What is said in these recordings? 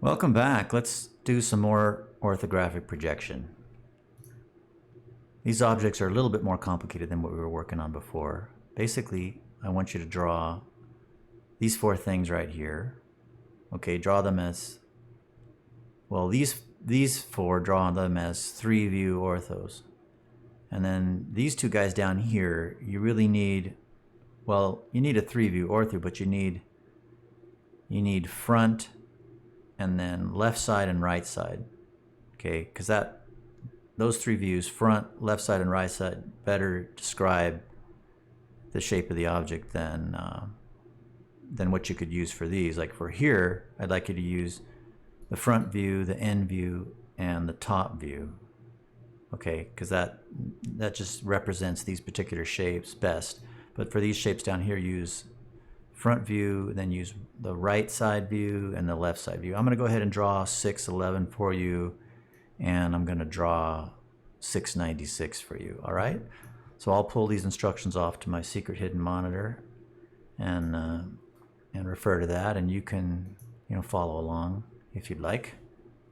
Welcome back. Let's do some more orthographic projection. These objects are a little bit more complicated than what we were working on before. Basically, I want you to draw these four things right here. Okay, draw them as, well, these four, draw them as 3-view orthos. And then these two guys down here, you really need, well, you need a 3-view ortho, but you need front and then left side and right side. Okay, because those 3 views, front, left side, and right side, better describe the shape of the object than what you could use for these. Like for here, I'd like you to use the front view, the end view, and the top view. Okay, because that just represents these particular shapes best. But for these shapes down here, use front view, then use the right side view and the left side view. I'm going to go ahead and draw 611 for you, and I'm going to draw 696 for you. All right, so I'll pull these instructions off to my secret hidden monitor and refer to that, and you can follow along if you'd like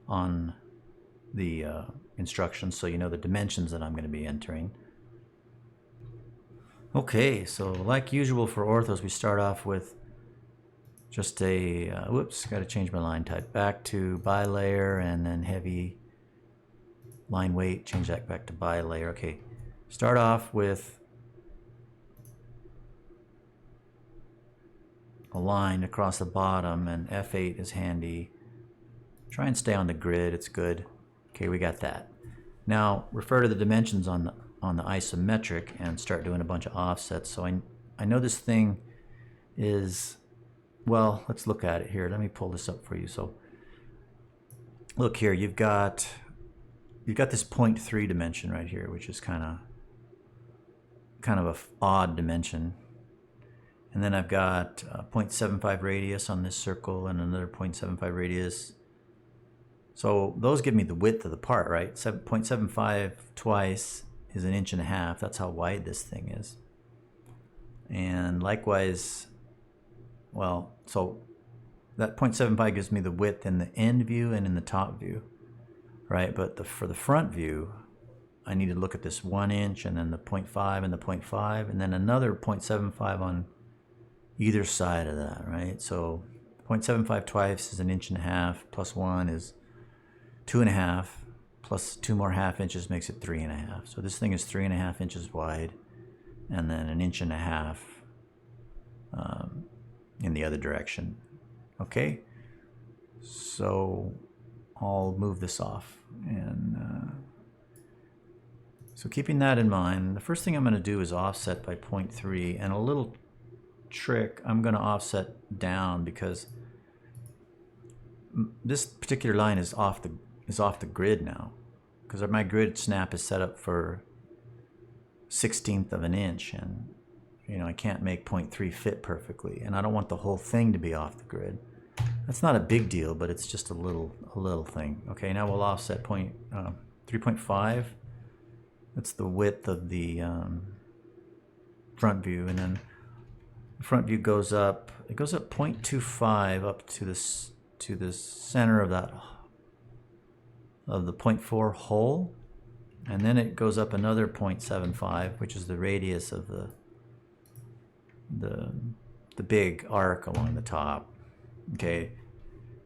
on the instructions, so you know the dimensions that I'm going to be entering. Okay, so like usual for orthos, we start off with just a, whoops, got to change my line type. Back to bilayer and then heavy line weight, change that back to bilayer. Okay, start off with a line across the bottom, and F8 is handy. Try and stay on the grid, it's good. Okay, we got that. Now refer to the dimensions on the isometric and start doing a bunch of offsets. So I know this thing is, well, let's look at it here. Let me pull this up for you. So look here, you've got this 0.3 dimension right here, which is kind of a odd dimension. And then I've got 0.75 radius on this circle and another 0.75 radius. So those give me the width of the part, right? 0.75 twice is 1.5 inches. That's how wide this thing is. And likewise, well, so that 0.75 gives me the width in the end view and in the top view, right? But for the front view, I need to look at this 1 inch and then the 0.5 and the 0.5 and then another 0.75 on either side of that, right? So 0.75 twice is 1.5 inches, plus 1 is 2.5, plus 2 more half inches makes it 3.5. So this thing is 3.5 inches wide, and then 1.5 inches in the other direction. Okay, so I'll move this off, and so keeping that in mind, the first thing I'm going to do is offset by 0.3, and a little trick, I'm going to offset down because this particular line is off the grid now, because my grid snap is set up for 1/16 of an inch, and I can't make 0.3 fit perfectly, and I don't want the whole thing to be off the grid. That's not a big deal, but it's just a little thing. Okay, now we'll offset 3.5. That's the width of the front view, and then the front view goes up. It goes up 0.25 up to the center of the 0.4 hole, and then it goes up another 0.75, which is the radius of the big arc along the top. Okay,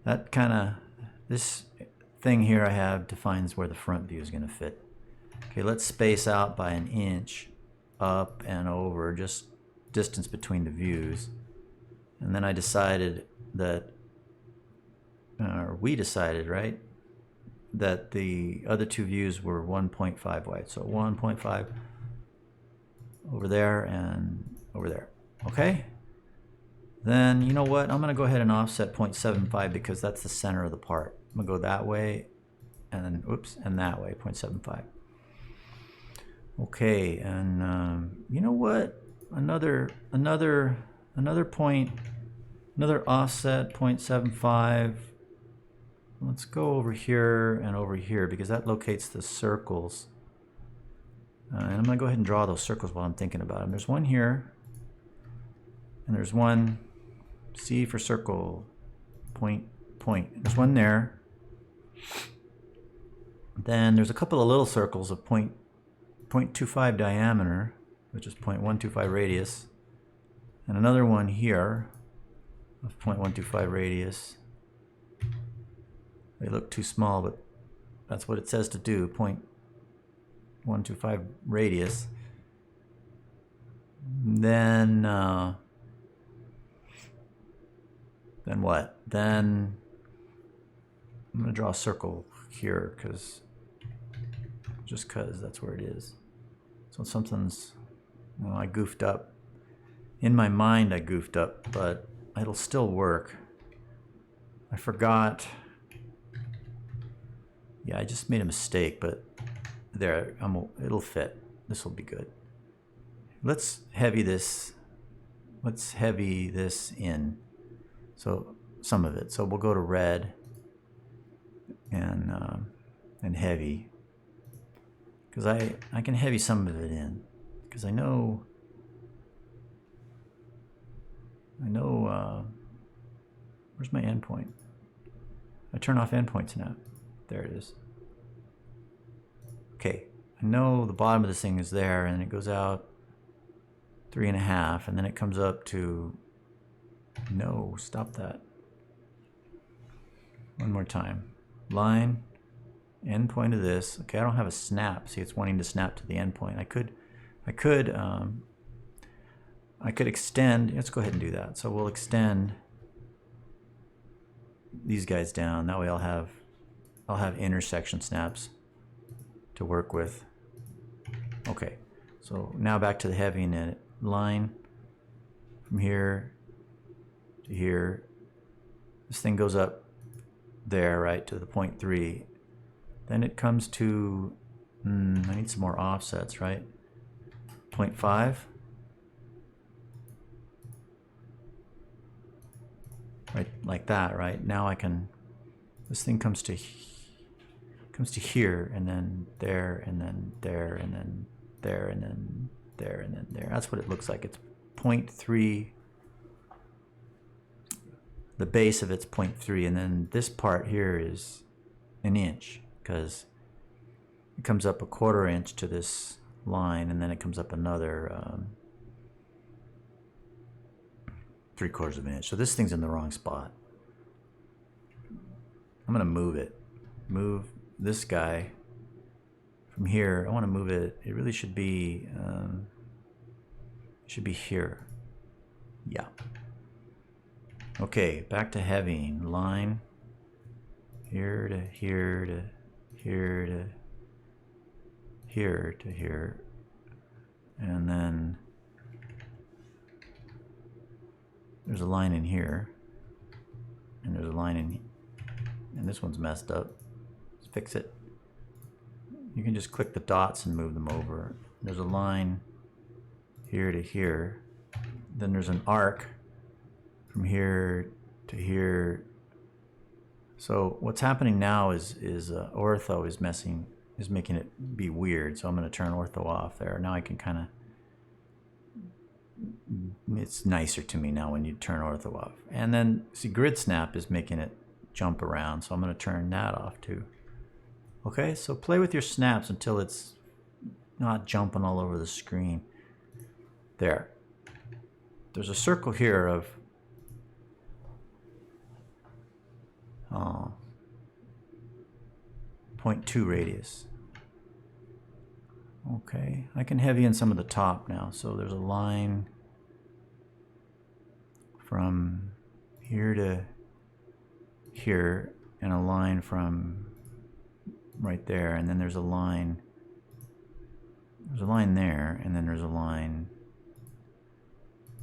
that this thing here I have defines where the front view is going to fit. Okay, let's space out by 1 inch up and over, just distance between the views. And then I decided that, or we decided, right, that the other 2 views were 1.5 wide. So 1.5 over there and over there. Okay? Then, you know what? I'm going to go ahead and offset 0.75 because that's the center of the part. I'm going to go that way and then, oops, and that way, 0.75. Okay, and you know what? Another offset, 0.75. Let's go over here and over here because that locates the circles. And I'm going to go ahead and draw those circles while I'm thinking about them. There's one here, and there's one C for circle, 0.5 point. There's one there. Then there's a couple of little circles of 0.25 diameter, which is 0.125 radius, and another one here of 0.125 radius. They look too small, but that's what it says to do, 0.125 radius. Then what? Then I'm going to draw a circle here because that's where it is. So something's, well, I goofed up. In my mind I goofed up, but it'll still work. I forgot. Yeah, I just made a mistake, but there, it'll fit. This will be good. Let's heavy this in. So some of it. So we'll go to red and heavy, because I can heavy some of it in, because I know where's my endpoint? I turn off endpoints now. There it is. Okay, I know the bottom of this thing is there, and it goes out 3.5, and then it comes up to, no, stop that. One more time. Line, endpoint of this. Okay, I don't have a snap. See, it's wanting to snap to the endpoint. I could extend. Let's go ahead and do that. So we'll extend these guys down. That way I'll have intersection snaps to work with. Okay, so now back to the heavying it. Line from here to here. This thing goes up there, right, to the 0.3. Then it comes to, I need some more offsets, right? 0.5. Right, like that, right? Now I can, this thing comes to here, and then there, and then there, and then there, and then there, and then there. That's what it looks like. It's 0.3. The base of it's 0.3, and then this part here is an inch, because it comes up 1/4 inch to this line, and then it comes up another 3/4 of an inch. So this thing's in the wrong spot. I'm gonna move it. Move this guy from here. I want to move it. It really should be here. Yeah. Okay, back to heavying. Line here to here to here to here to here, and then there's a line in here, and there's a line in, and this one's messed up. Let's fix it. You can just click the dots and move them over. There's a line here to here. Then there's an arc from here to here. So what's happening now is ortho is making it be weird. So I'm going to turn ortho off there. Now I can kind of, it's nicer to me now when you turn ortho off. And then see, grid snap is making it jump around, so I'm going to turn that off too. Okay, so play with your snaps until it's not jumping all over the screen. There. There's a circle here of 0.2 radius. Okay, I can heavy in some of the top now. So there's a line from here to here, and a line from right there, and then there's a line there, and then there's a line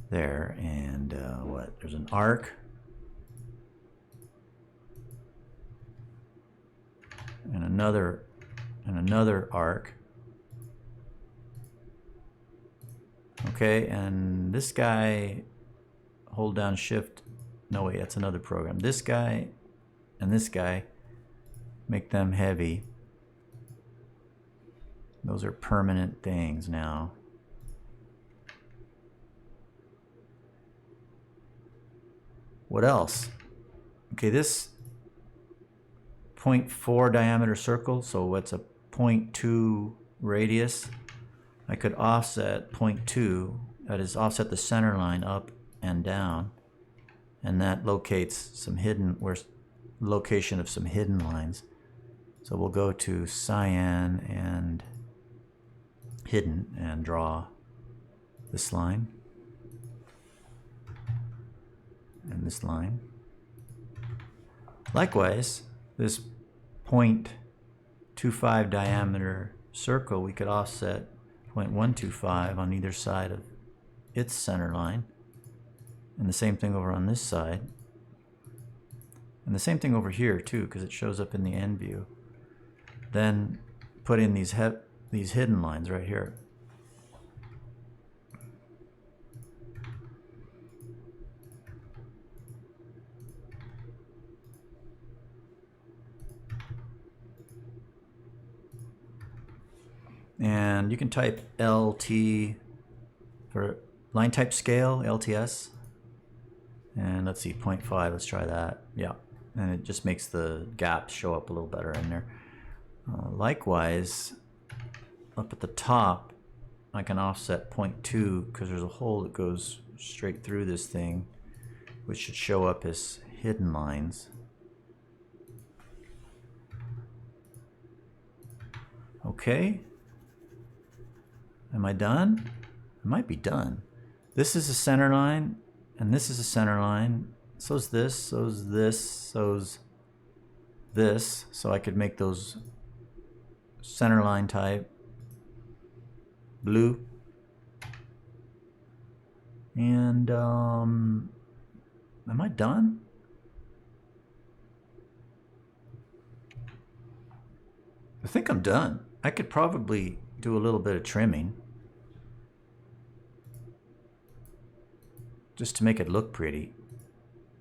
there, and what? There's an arc, and another arc. Okay, and this guy, hold down shift. No, wait, that's another program. This guy and this guy, make them heavy. Those are permanent things now. What else? Okay, this 0.4 diameter circle, so what's a 0.2 radius? I could offset 0.2, that is offset the center line up and down, and that locates some hidden, location of some hidden lines. So we'll go to cyan and hidden and draw this line and this line. Likewise, this 0.25 diameter circle, we could offset 0.125 on either side of its center line. And the same thing over on this side. And the same thing over here too, because it shows up in the end view. Then put in these hidden lines right here. And you can type LT for line type scale, LTS. And let's see, 0.5, let's try that. Yeah, and it just makes the gaps show up a little better in there. Likewise, up at the top, I can offset 0.2 because there's a hole that goes straight through this thing, which should show up as hidden lines. Okay. Am I done? I might be done. This is a center line, and this is a center line. So's this, so's this, so's this. So I could make those center line type blue. And am I done? I think I'm done. I could probably do a little bit of trimming just to make it look pretty.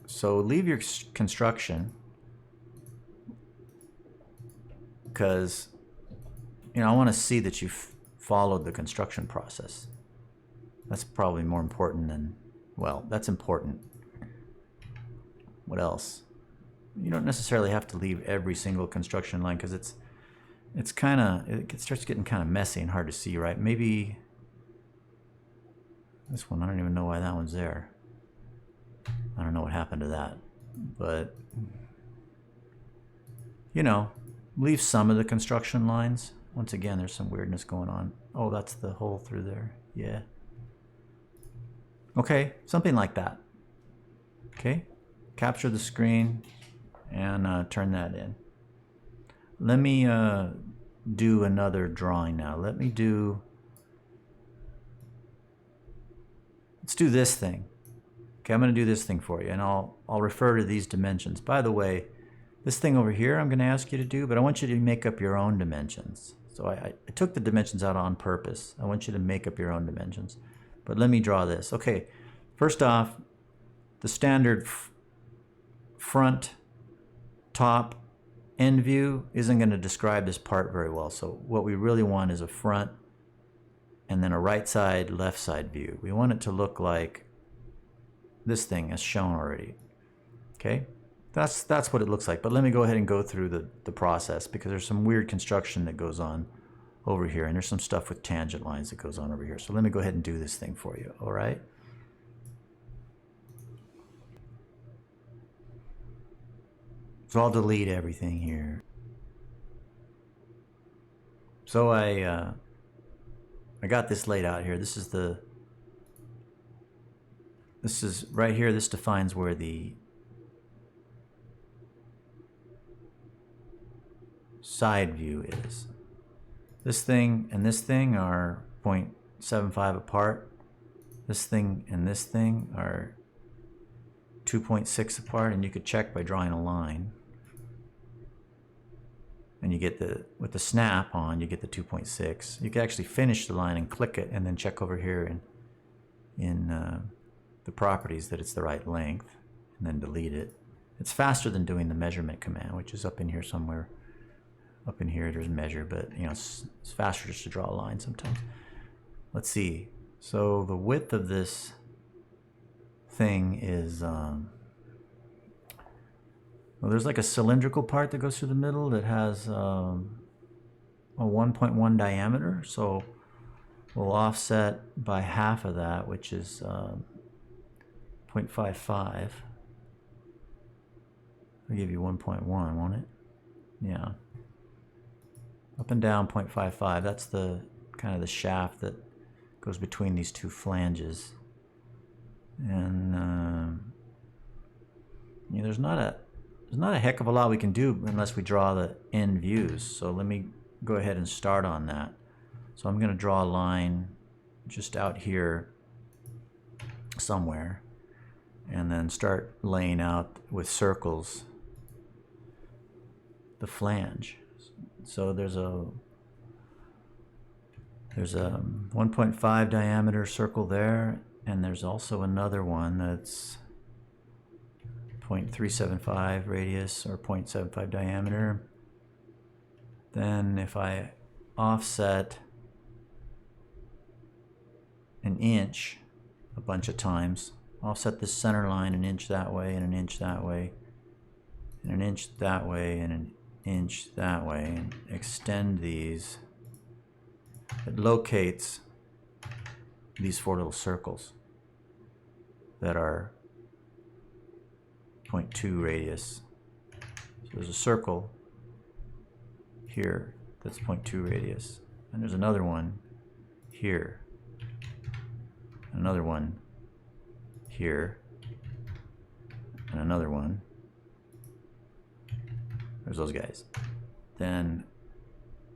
So leave your construction, because I want to see that you've followed the construction process. That's probably more important than, well, that's important. What else? You don't necessarily have to leave every single construction line, because it starts getting kind of messy and hard to see, right? Maybe this one, I don't even know why that one's there. I don't know what happened to that, but leave some of the construction lines. Once again, there's some weirdness going on. Oh, that's the hole through there. Yeah. Okay, something like that. Okay, capture the screen and turn that in. Let me do another drawing now. Let's do this thing. Okay, I'm going to do this thing for you, and I'll refer to these dimensions. By the way, this thing over here I'm going to ask you to do, but I want you to make up your own dimensions. So I took the dimensions out on purpose. I want you to make up your own dimensions. But let me draw this. Okay, first off, the standard front, top, end view isn't going to describe this part very well. So what we really want is a front and then a right side, left side view. We want it to look like this thing as shown already. Okay, that's what it looks like. But let me go ahead and go through the process, because there's some weird construction that goes on over here, and there's some stuff with tangent lines that goes on over here. So let me go ahead and do this thing for you. All right. So I'll delete everything here. So I got this laid out here. This is right here. This defines where the side view is. This thing and this thing are 0.75 apart. This thing and this thing are 2.6 apart, and you could check by drawing a line. And you get with the snap on, you get the 2.6. You can actually finish the line and click it, and then check over here in the properties that it's the right length, and then delete it. It's faster than doing the measurement command, which is up in here somewhere. Up in here, there's measure, but it's faster just to draw a line sometimes. Let's see. So the width of this thing is Well, there's like a cylindrical part that goes through the middle that has a 1.1 diameter. So we'll offset by half of that, which is 0.55. I'll give you 1.1, won't it? Yeah. Up and down 0.55. That's the kind of the shaft that goes between these two flanges. And yeah, there's not a heck of a lot we can do unless we draw the end views. So let me go ahead and start on that. So I'm going to draw a line just out here somewhere, and then start laying out with circles the flange. So there's a 1.5 diameter circle there, and there's also another one that's 0.375 radius or 0.75 diameter. Then if I offset an inch a bunch of times, offset this center line an inch that way and an inch that way and an inch that way and an inch that way, and extend these, it locates these four little circles that are 0.2 radius. So there's a circle here that's 0.2 radius, and there's another one here, and another one here, and another one. There's those guys. Then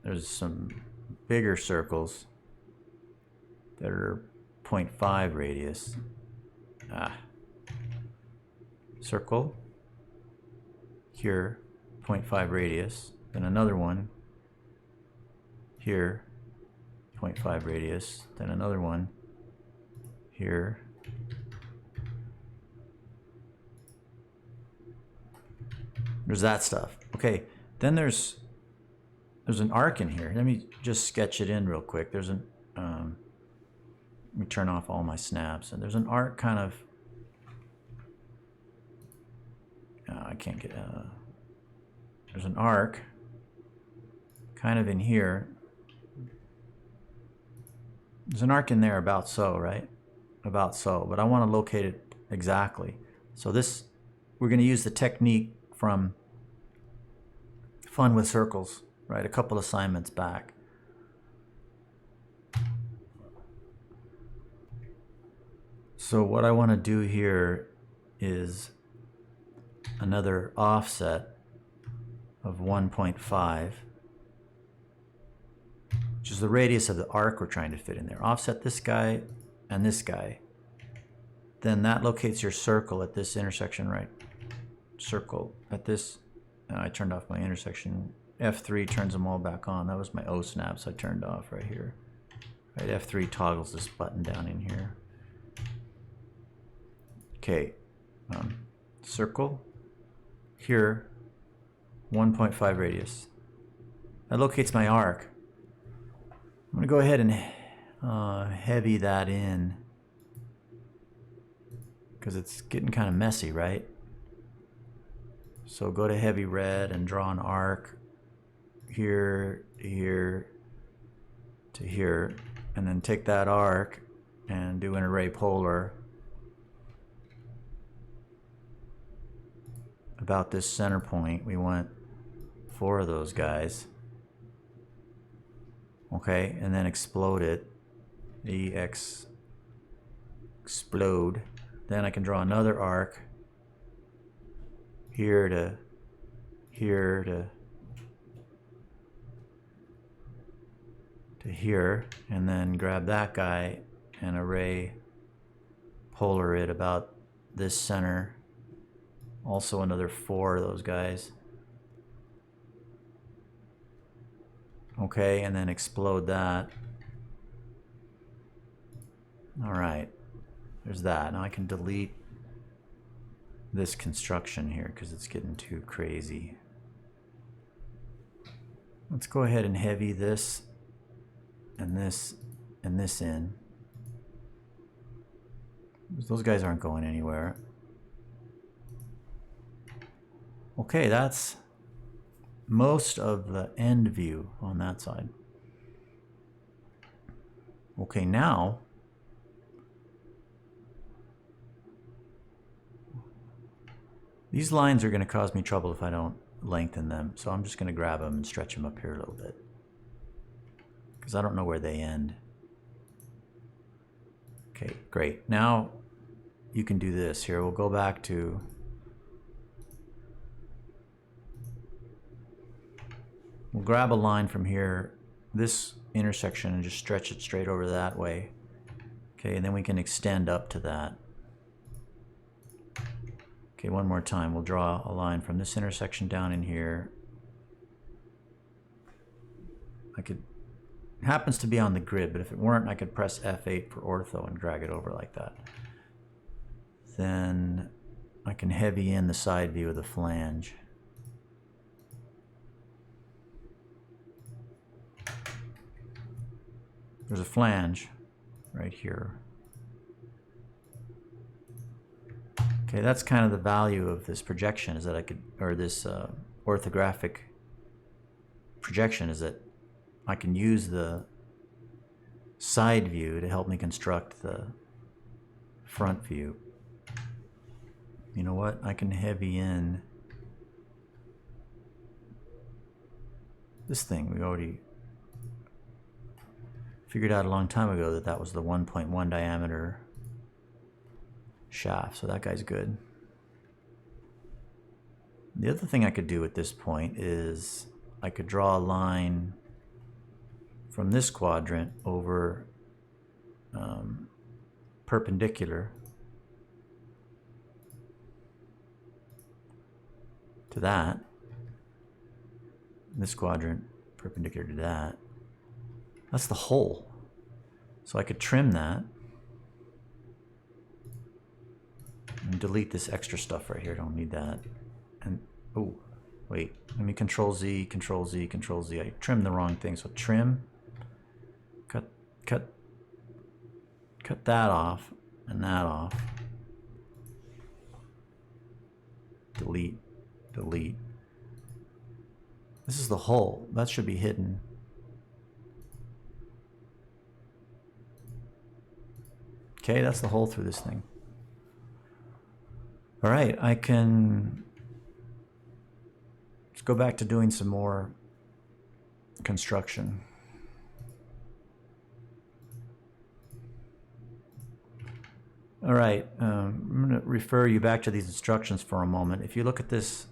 there's some bigger circles that are 0.5 radius. Circle here, 0.5 radius. Then another one here, 0.5 radius. Then another one here. There's that stuff. Okay, then there's an arc in here. Let me just sketch it in real quick. There's an let me turn off all my snaps, and there's an arc kind of. I can't get. There's an arc kind of in here. There's an arc in there about so, right? About so, but I want to locate it exactly. So this, we're going to use the technique from Fun with Circles, right? A couple assignments back. So what I want to do here is another offset of 1.5, which is the radius of the arc we're trying to fit in there. Offset this guy and this guy. Then that locates your circle at this intersection, right? Circle at this. I turned off my intersection. F3 turns them all back on. That was my O snaps I turned off right here. Right, F3 toggles this button down in here. Okay, circle here, 1.5 radius. That locates my arc. I'm going to go ahead and heavy that in because it's getting kind of messy, right? So go to heavy red and draw an arc here, here, to here, and then take that arc and do an array polar about this center point. We want 4 of those guys. Okay, and then explode it. Explode. Then I can draw another arc here to here to here, and then grab that guy and array polar it about this center. Also another 4 of those guys. Okay, and then explode that. All right, there's that. Now I can delete this construction here because it's getting too crazy. Let's go ahead and heavy this and this and this in. Those guys aren't going anywhere. Okay, that's most of the end view on that side. Okay, now these lines are going to cause me trouble if I don't lengthen them, so I'm just going to grab them and stretch them up here a little bit because I don't know where they end. Okay, great. Now you can do this here. We'll go back to we'll grab a line from here, this intersection, and just stretch it straight over that way. Okay, and then we can extend up to that. Okay, one more time. We'll draw a line from this intersection down in here. It happens to be on the grid, but if it weren't, I could press F8 for ortho and drag it over like that. Then I can heavy in the side view of the flange. There's a flange right here. Okay, that's kind of the value of this projection, is that I could, or this orthographic projection, is that I can use the side view to help me construct the front view. You know what? I can heavy in this thing. We already figured out a long time ago that that was the 1.1 diameter shaft, so that guy's good. The other thing I could do at this point is I could draw a line from this quadrant over perpendicular to that. This quadrant perpendicular to that. That's the hole. So I could trim that and delete this extra stuff right here. Don't need that. And oh, wait. Let me Control Z, Control Z, Control Z. I trimmed the wrong thing. So trim, cut that off and that off. Delete, delete. This is the hole. That should be hidden. Okay, that's the hole through this thing. All right, let's go back to doing some more construction. All right, I'm going to refer you back to these instructions for a moment. If you look at this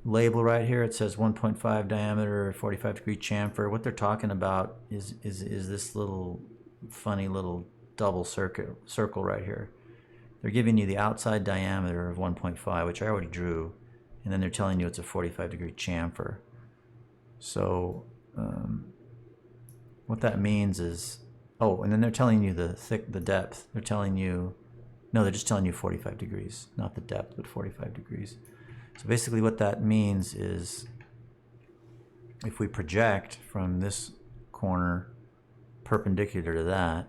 label right here, it says 1.5 diameter, 45-degree chamfer. What they're talking about is this little funny little double circle right here. They're giving you the outside diameter of 1.5, which I already drew, and then they're telling you it's a 45-degree chamfer. So what that means is, oh, and then they're telling you the depth. They're telling you, no, they're just telling you 45 degrees, not the depth, but 45 degrees. So basically what that means is if we project from this corner perpendicular to that,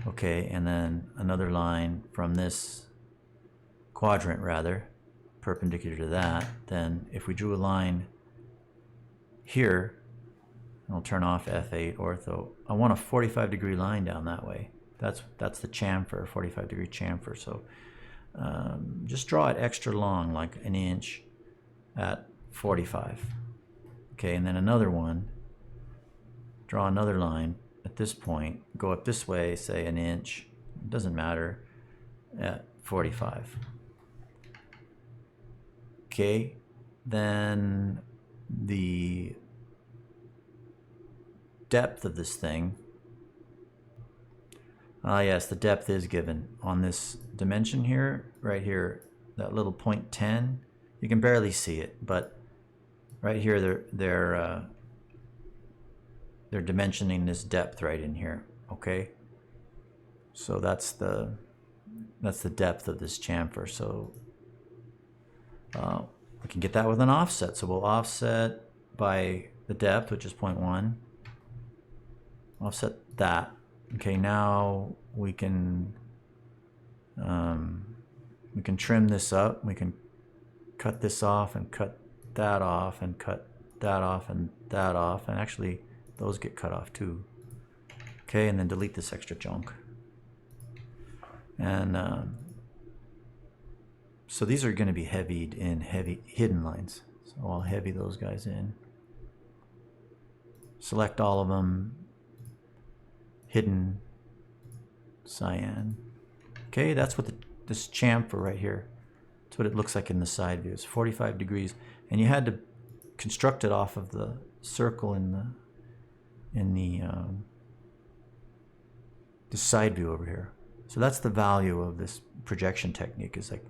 okay, and then another line from this quadrant rather, perpendicular to that, then if we drew a line here, I'll turn off F8 ortho. I want a 45-degree line down that way. That's the chamfer, 45-degree chamfer. So just draw it extra long, like an inch at 45. Okay, and then another one. Draw another line at this point. Go up this way, say an inch. It doesn't matter, at 45. Okay, then the depth of this thing. Yes, the depth is given on this dimension here, right here, that little point 10. You can barely see it, but right here they're dimensioning this depth right in here. Okay, so that's the depth of this chamfer. So we can get that with an offset. So we'll offset by the depth, which is 0.1. Offset that. Okay, now we can trim this up. We can cut this off and cut that off and cut that off and that off, and actually those get cut off too. Okay, and then delete this extra junk. And so these are going to be heavied in hidden lines. So I'll heavy those guys in. Select all of them. Hidden cyan. Okay, that's what this chamfer right here. That's what it looks like in the side view. It's 45 degrees, and you had to construct it off of the circle in the side view over here. So that's the value of this projection technique. Is like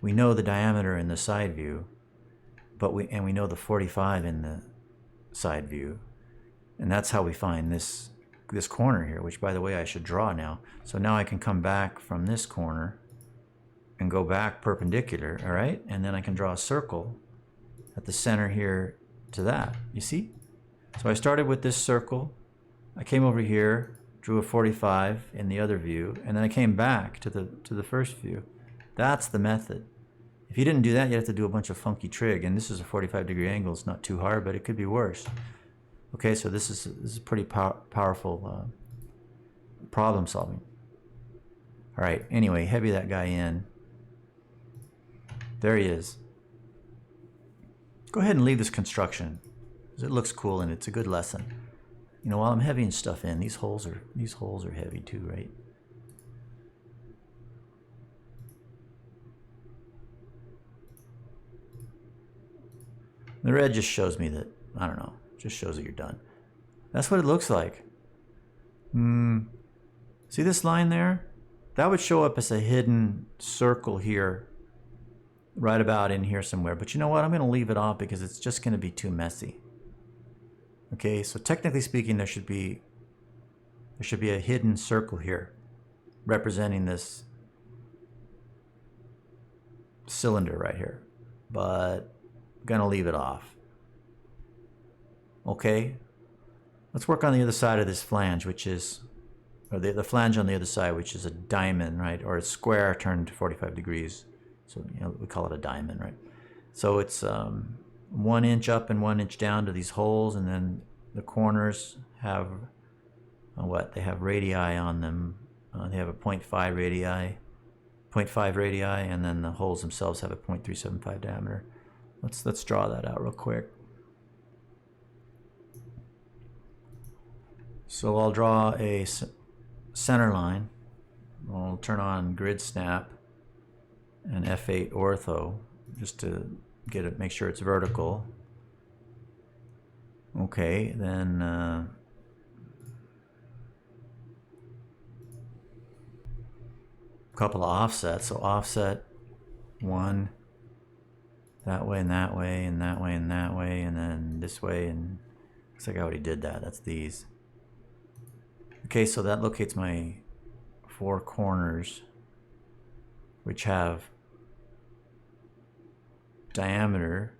we know the diameter in the side view, but we know the 45 in the side view, and that's how we find this corner here, which by the way I should draw now. So now I can come back from this corner and go back perpendicular, all right? And then I can draw a circle at the center here to that, you see? So I started with this circle, I came over here, drew a 45 in the other view, and then I came back to the first view. That's the method. If you didn't do that, you have to do a bunch of funky trig, and this is a 45-degree angle. It's not too hard, but it could be worse. Okay, so this is pretty powerful problem solving. All right, anyway, heavy that guy in. There he is. Go ahead and leave this construction, because it looks cool and it's a good lesson. You know, while I'm heavying stuff in, these holes are heavy too, right? The red just shows me that, I don't know, just shows that you're done. That's what it looks like. See this line there? That would show up as a hidden circle here, right about in here somewhere. But you know what? I'm going to leave it off because it's just going to be too messy. Okay, so technically speaking, there should be a hidden circle here representing this cylinder right here. But I'm going to leave it off. Okay, let's work on the other side of this flange, which is, or the flange on the other side, which is a diamond, right? Or a square turned 45 degrees. So, you know, we call it a diamond, right? So it's 1 inch up and 1 inch down to these holes, and then the corners have what? They have radii on them. They have a 0.5 radii, and then the holes themselves have a 0.375 diameter. Let's draw that out real quick. So I'll draw a center line. I'll turn on grid snap and F8 ortho just to get it, make sure it's vertical. Okay, then a couple of offsets. So offset 1 that way and that way and that way and that way, and then this way, and looks like I already did that. That's these. Okay, so that locates my 4 corners, which have diameter.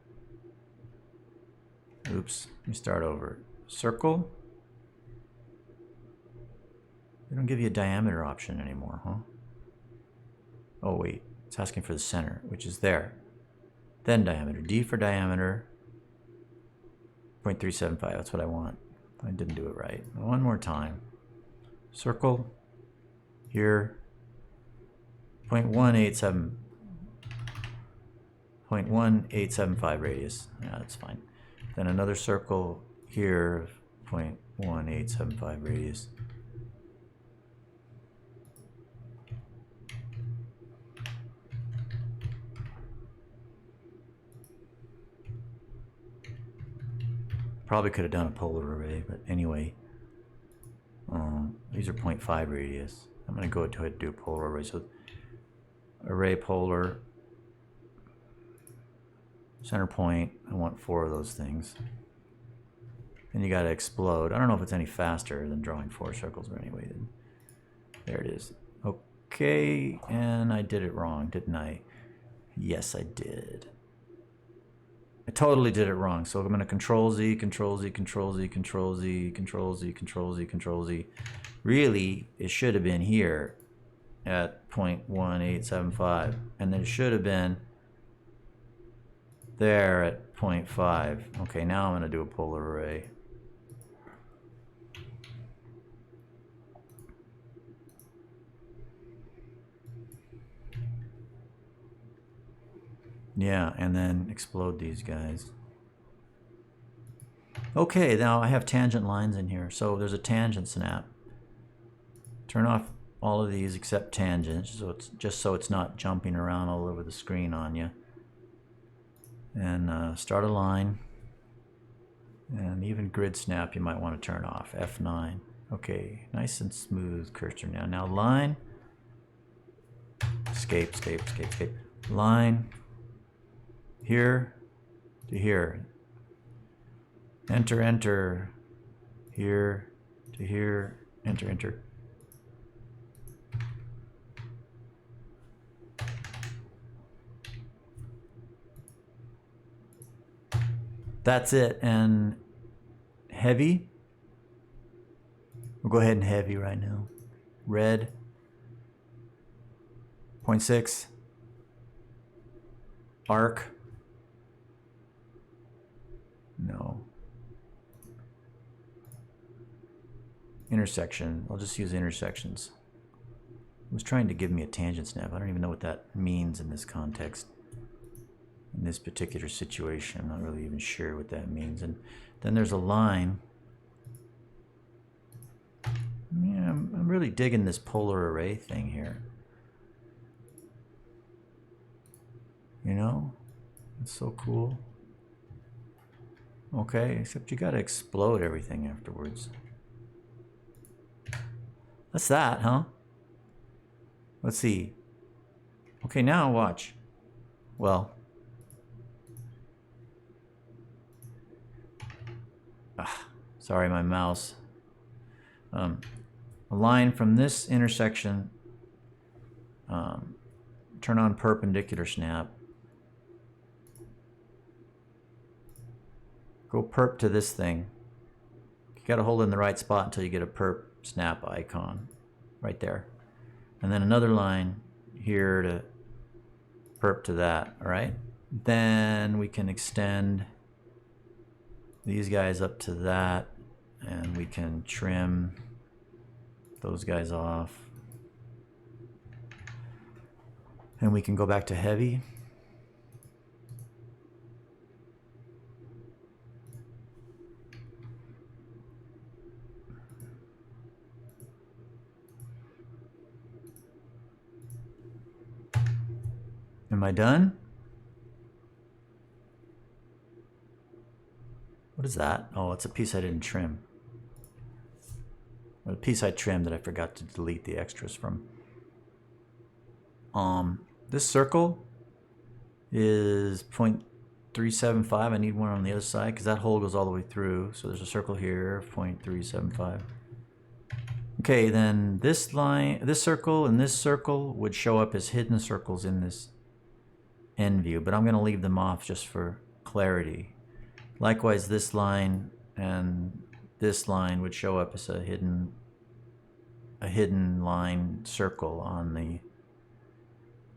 Oops, let me start over. Circle. They don't give you a diameter option anymore, huh? Oh wait, it's asking for the center, which is there. Then diameter. D for diameter. 0.375, that's what I want. I didn't do it right. One more time. Circle here, 0.1875 radius. Yeah, that's fine. Then another circle here, 0.1875 radius. Probably could have done a polar array, but anyway. These are 0.5 radius. I'm going to go ahead and do a polar array. So array polar, center point, I want 4 of those things. Then you got to explode. I don't know if it's any faster than drawing 4 circles, but anyway, then there it is. Okay, and I did it wrong, didn't I? Yes, I did. I totally did it wrong. So I'm going to Control Z, Control Z, Control Z, Control Z, Control Z, Control Z, Control Z. Really, it should have been here at 0.1875, and then it should have been there at 0.5. Okay, now I'm going to do a polar array. Yeah, and then explode these guys. Okay, now I have tangent lines in here. So there's a tangent snap. Turn off all of these except tangents, so it's just so it's not jumping around all over the screen on you. And start a line. And even grid snap you might want to turn off. F9. Okay, nice and smooth cursor now. Now line. Escape, escape, escape, escape. Line. Here to here. Enter, enter. Here to here. Enter, enter. That's it. And heavy. We'll go ahead and heavy right now. Red. 0.6. Arc. No. Intersection. I'll just use intersections. It was trying to give me a tangent snap. I don't even know what that means in this context. In this particular situation, I'm not really even sure what that means. And then there's a line. Yeah, I'm really digging this polar array thing here. You know, it's so cool. Okay, except you gotta explode everything afterwards. That's that, huh? Let's see. Okay, now watch. Well, sorry, my mouse. A line from this intersection, turn on perpendicular snap. Go perp to this thing. You gotta hold it in the right spot until you get a perp snap icon right there. And then another line here to perp to that, all right? Then we can extend these guys up to that, and we can trim those guys off. And we can go back to heavy. Am I done? What is that? Oh, it's a piece I didn't trim. Or a piece I trimmed that I forgot to delete the extras from. This circle is 0.375. I need one on the other side because that hole goes all the way through. So there's a circle here, 0.375. Okay, then this line, this circle and this circle would show up as hidden circles in this end view, but I'm going to leave them off just for clarity. Likewise, this line and this line would show up as a hidden line circle on the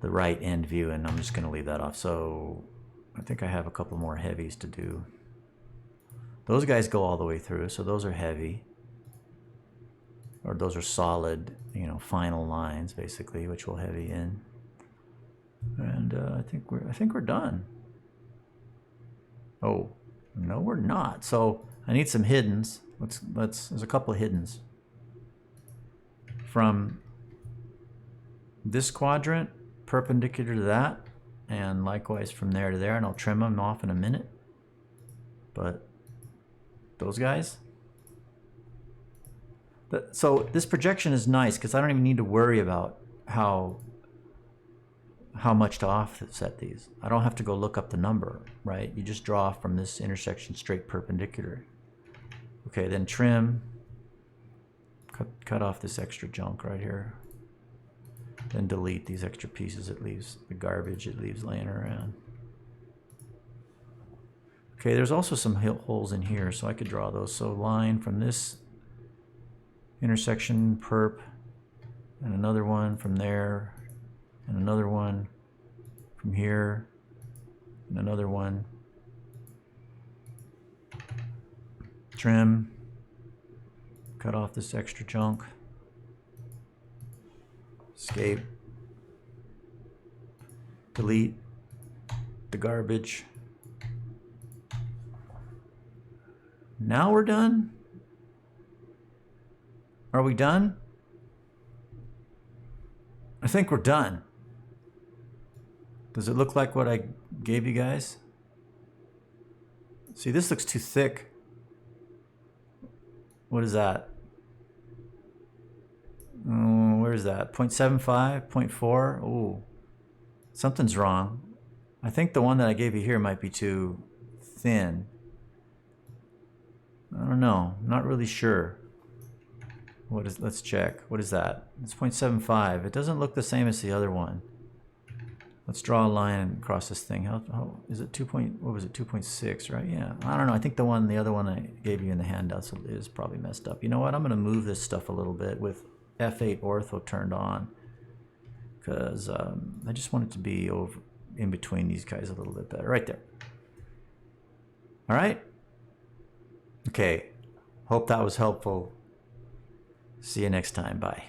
right end view, and I'm just going to leave that off. So I think I have a couple more heavies to do. Those guys go all the way through, so those are heavy, or those are solid, you know, final lines basically, which we'll heavy in. And I think we're done. Oh no, we're not. So I need some hiddens. There's a couple of hiddens from this quadrant perpendicular to that, and likewise from there to there, and I'll trim them off in a minute. But those guys. So this projection is nice because I don't even need to worry about how much to offset these. I don't have to go look up the number, right? You just draw from this intersection straight perpendicular. Okay, then trim. Cut off this extra junk right here. Then delete these extra pieces it leaves, the garbage it leaves laying around. Okay, there's also some holes in here, so I could draw those. So line from this intersection, perp, and another one from there, and another one from here, and another one Trim. Cut off this extra junk. Escape. Delete the garbage. Now we're done? Are we done? I think we're done. Does it look like what I gave you guys? See, this looks too thick. What is that? Oh, where is that? 0.75, 0.4? Oh, something's wrong. I think the one that I gave you here might be too thin. I don't know. I'm not really sure. Let's check. What is that? It's 0.75. It doesn't look the same as the other one. Let's draw a line across this thing. How is it 2. What was it? 2.6, right? Yeah. I don't know. I think the other one I gave you in the handouts is probably messed up. You know what? I'm going to move this stuff a little bit with F8 ortho turned on, because I just want it to be over in between these guys a little bit better. Right there. All right. Okay. Hope that was helpful. See you next time. Bye.